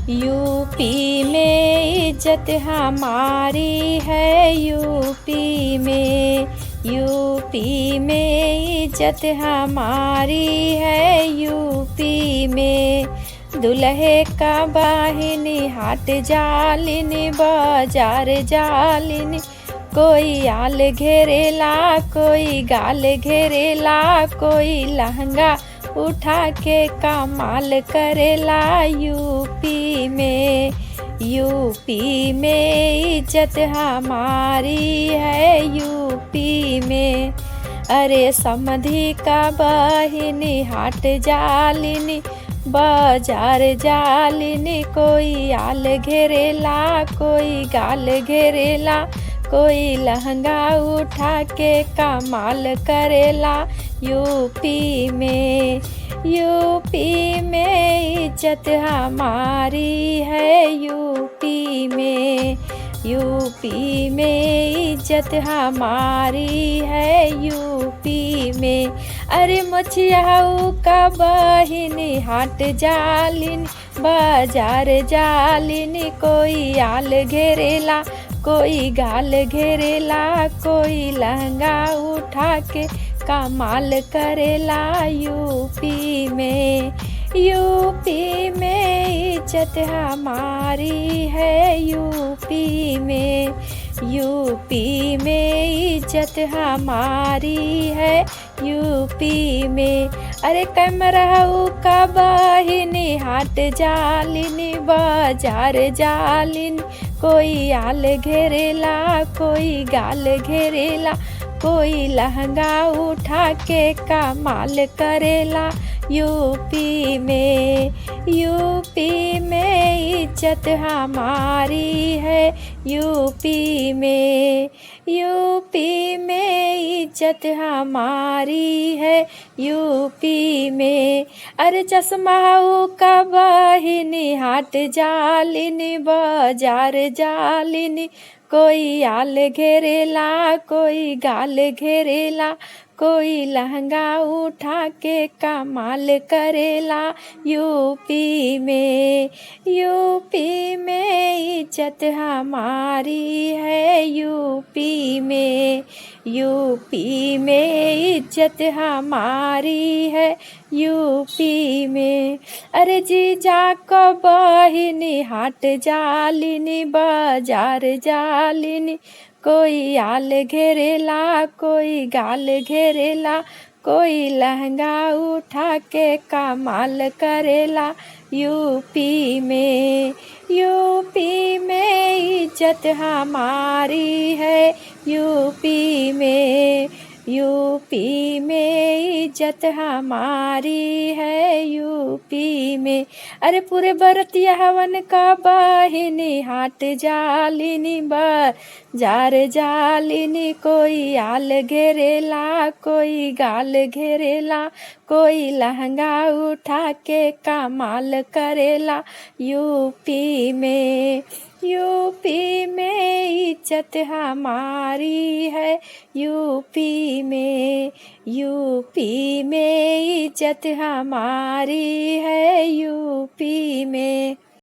UP में इज्जत हमारी है, यूपी में। यूपी में इज्जत हमारी है, यूपी में। दुल्हे का बाहिनी हाट जालिनी, बाजार जालिनी। कोई आल घेरेला, कोई गाल घेरेला, कोई लहंगा उठा के कमाल करेला यूपी में। यूपी में इज्जत हमारी है, यूपी में। अरे समधी का बहिनी हाट जालिनी, बाजार जालिनी। कोई आल घेरेला, कोई गाल घेरेला, कोई लहंगा उठा के कमाल करेला यूपी में। यूपी में इज्जत हमारी है, यूपी में। यूपी में इज्जत हमारी है, यूपी में। अरे मछियाऊ का बहिनी हाट जालिनी, बाजार जालिनी। कोई आल घेरेला, कोई गाल घेरेला, कोई लहंगा उठा के कमाल करेला यूपी में। यूपी में इज्जत हमारी है, यूपी में। यूपी में इज्जत हमारी है, यूपी में। अरे कैमराऊ का बहिनी हाट जालिनी, बाजार जालिनी। कोई आल घेरेला, कोई गाल घेरेला, कोई लहंगा उठा के कमाल करेला यूपी में। यूपी में इज्जत हमारी है, यूपी में। यूपी में इज्जत हमारी है, यूपी में। अरे चश्माऊ का बहिनी हाट जालिनी, बाजार जालिनी। कोई आल घेरेला, कोई गाल घेरेला, कोई लहंगा उठा के कमाल करेला यूपी में। यूपी में इज्जत हमारी है, यूपी में। यूपी में इज्जत हमारी है, यूपी में। अरे जीजा को बहिनी हाट जालिनी, बाजार जालिनी। कोई आल घेरेला, कोई गाल घेरेला, कोई लहंगा उठा के कमाल करेला यूपी में। यूपी में इज्जत हमारी है, यूपी में। यूपी में इज्जत हमारी है, यूपी में। अरे पूरे बरतिया हवन का बहिनी हाट जालिनी, बाजार जालिनी। कोई आल घेरेला, कोई गाल घेरेला, कोई लहंगा उठा के कमाल करेला यूपी में। यूपी में इज्जत हमारी है, यूपी में। यूपी में इज्जत हमारी है, यूपी में।